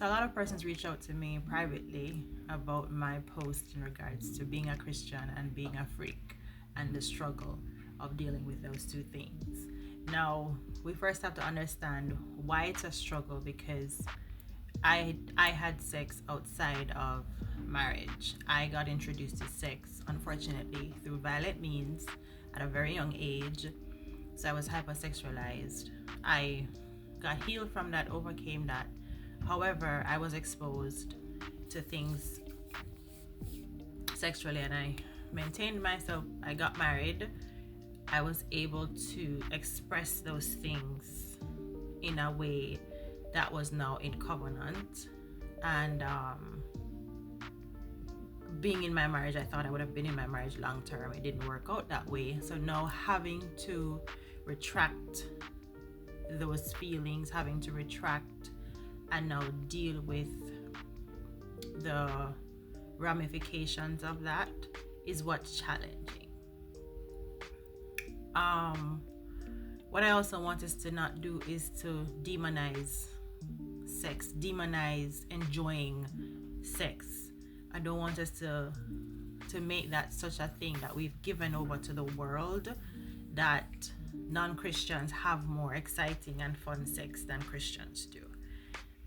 So a lot of persons reach out to me privately about my post in regards to being a Christian and being a freak and the struggle of dealing with those two things. Now, we first have to understand why it's a struggle, because I had sex outside of marriage. I got introduced to sex, unfortunately, through violent means at a very young age. So I was hypersexualized. I got healed from that, overcame that. However, I was exposed to things sexually and I maintained myself. I got married. I was able to express those things in a way that was now in covenant. And being in my marriage, I thought I would have been in my marriage long term. It didn't work out that way. So now having to retract those feelings, having to retract and now deal with the ramifications of that is what's challenging. What I also want us to not do is to demonize sex, demonize enjoying sex. I don't want us to make that such a thing that we've given over to the world, that non-Christians have more exciting and fun sex than Christians do.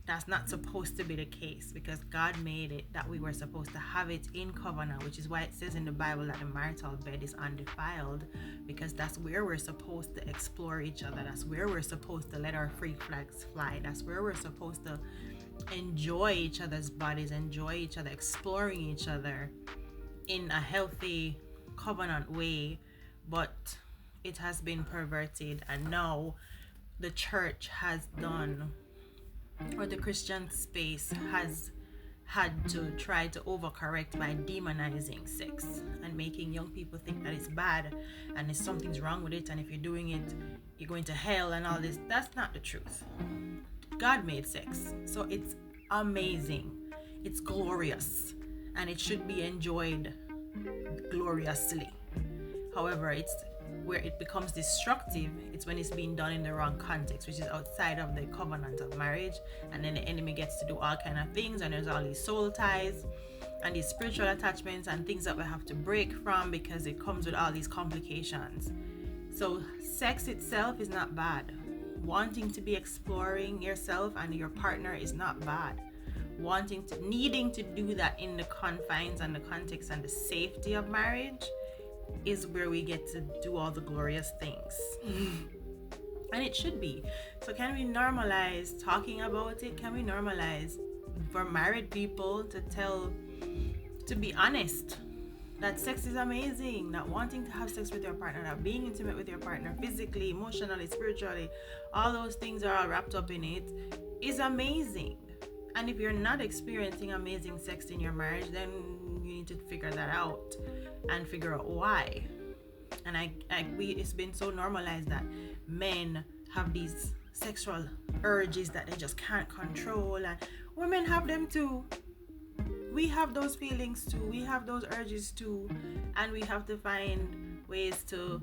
That's not supposed to be the case, because God made it that we were supposed to have it in covenant, which is why it says in the Bible that the marital bed is undefiled, because that's where we're supposed to explore each other. That's where we're supposed to let our freak flags fly. That's where we're supposed to enjoy each other's bodies, enjoy each other, exploring each other in a healthy covenant way. But it has been perverted, and now the church has done, or the Christian space has had to try to overcorrect by demonizing sex and making young people think that it's bad and there's something's wrong with it, and if you're doing it you're going to hell and all this. That's not the truth. God made sex, so it's amazing, it's glorious, and it should be enjoyed gloriously. However, it's where it becomes destructive, it's when it's being done in the wrong context, which is outside of the covenant of marriage, and then the enemy gets to do all kind of things, and there's all these soul ties and these spiritual attachments and things that we have to break from, because it comes with all these complications. So sex itself is not bad. Wanting to be exploring yourself and your partner is not bad. Needing to do that in the confines and the context and the safety of marriage is where we get to do all the glorious things. And it should be. So can we normalize talking about it? Can we normalize for married people to be honest, that sex is amazing, that wanting to have sex with your partner, that being intimate with your partner physically, emotionally, spiritually, all those things are all wrapped up in it, is amazing. And if you're not experiencing amazing sex in your marriage, then you need to figure that out and figure out why. And it's been so normalized that men have these sexual urges that they just can't control, and women have them too. We have those feelings too, we have those urges too, and we have to find ways to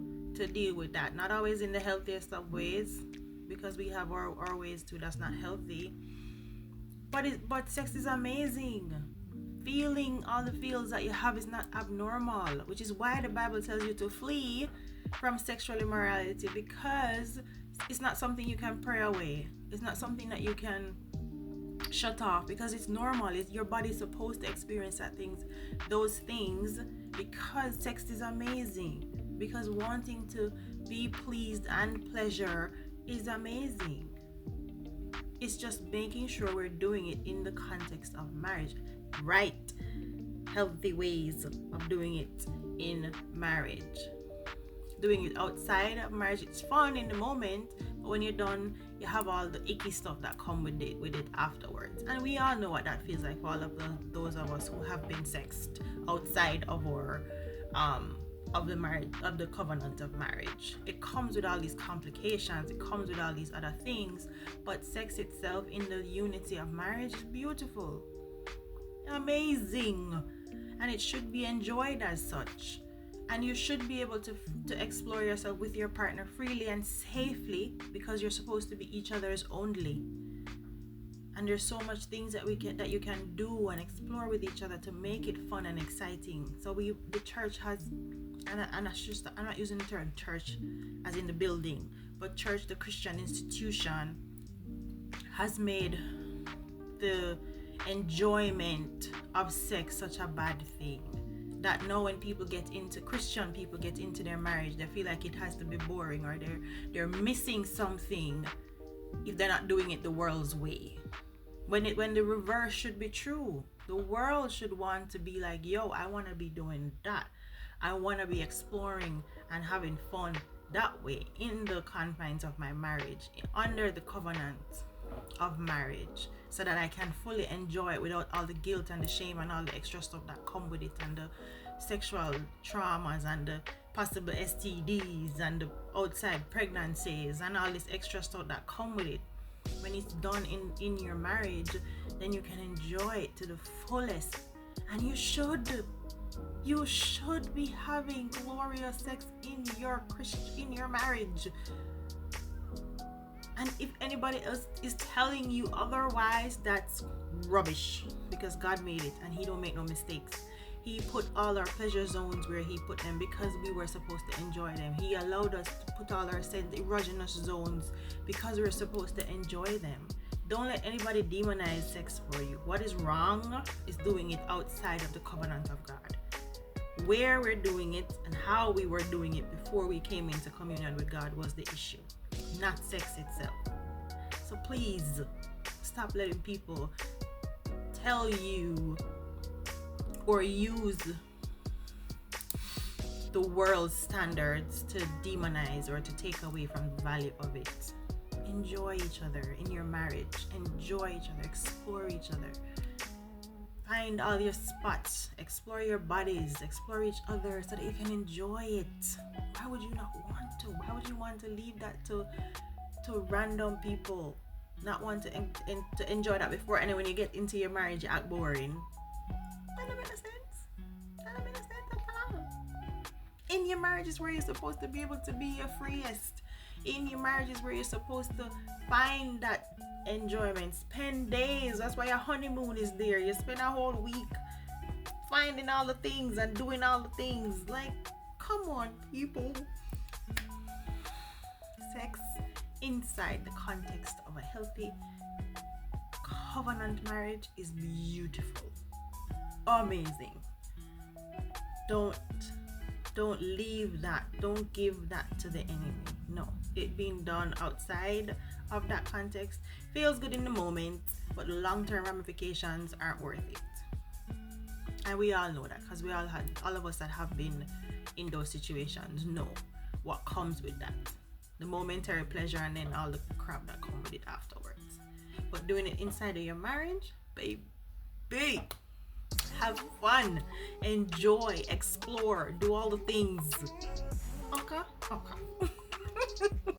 deal with that. Not always in the healthiest of ways, because we have our ways too that's not healthy. But sex is amazing. Feeling all the feels that you have is not abnormal, which is why the Bible tells you to flee from sexual immorality, because it's not something you can pray away. It's not something that you can shut off, because it's normal. Your body's supposed to experience those things, because sex is amazing, because wanting to be pleased and pleasure is amazing. It's just making sure we're doing it in the context of marriage, right? Healthy ways of doing it in marriage. Doing it outside of marriage, it's fun in the moment, but when you're done, you have all the icky stuff that come with it afterwards. And we all know what that feels like for all of those of us who have been sexed outside of our of the marriage, of the covenant of marriage. It comes with all these complications, it comes with all these other things, but sex itself in the unity of marriage is beautiful, amazing, and it should be enjoyed as such. And you should be able to explore yourself with your partner freely and safely, because you're supposed to be each other's only. And there's so much things that you can do and explore with each other to make it fun and exciting. So the church has, and that's just, I'm not using the term church as in the building, but church, the Christian institution, has made the enjoyment of sex such a bad thing that now when Christian people get into their marriage, they feel like it has to be boring, or they're missing something if they're not doing it the world's way. When the reverse should be true. The world should want to be like, yo, I want to be doing that. I want to be exploring and having fun that way in the confines of my marriage, under the covenant of marriage, so that I can fully enjoy it without all the guilt and the shame and all the extra stuff that come with it, and the sexual traumas and the possible STDs and the outside pregnancies and all this extra stuff that come with it. When it's done in your marriage, then you can enjoy it to the fullest. And you should be having glorious sex in your marriage. And if anybody else is telling you otherwise, that's rubbish, because God made it and he don't make no mistakes. He put all our pleasure zones where he put them because we were supposed to enjoy them. He allowed us to put all our erogenous zones because we were supposed to enjoy them. Don't let anybody demonize sex for you. What is wrong is doing it outside of the covenant of God. Where we're doing it and how we were doing it before we came into communion with God was the issue, not sex itself. So please stop letting people tell you or use the world's standards to demonize or to take away from the value of it. Enjoy each other in your marriage. Enjoy each other. Explore each other. Find all your spots. Explore your bodies. Explore each other so that you can enjoy it. Why would you not want to? Why would you want to leave that to random people? Not want to enjoy that before, and then when you get into your marriage, you act boring. That don't make no sense. That don't make no sense at all. In your marriage is where you're supposed to be able to be your freest. In your marriage is where you're supposed to find that enjoyment. Spend days. That's why your honeymoon is there. You spend a whole week finding all the things and doing all the things. Like, come on, people. Sex inside the context of a healthy covenant marriage is beautiful. Amazing. Don't leave that. Don't give that to the enemy. No. It being done outside of that context feels good in the moment, but the long-term ramifications aren't worth it. And we all know that, because all of us that have been in those situations know what comes with that. The momentary pleasure and then all the crap that comes with it afterwards. But doing it inside of your marriage, baby, have fun, enjoy, explore, do all the things. Okay?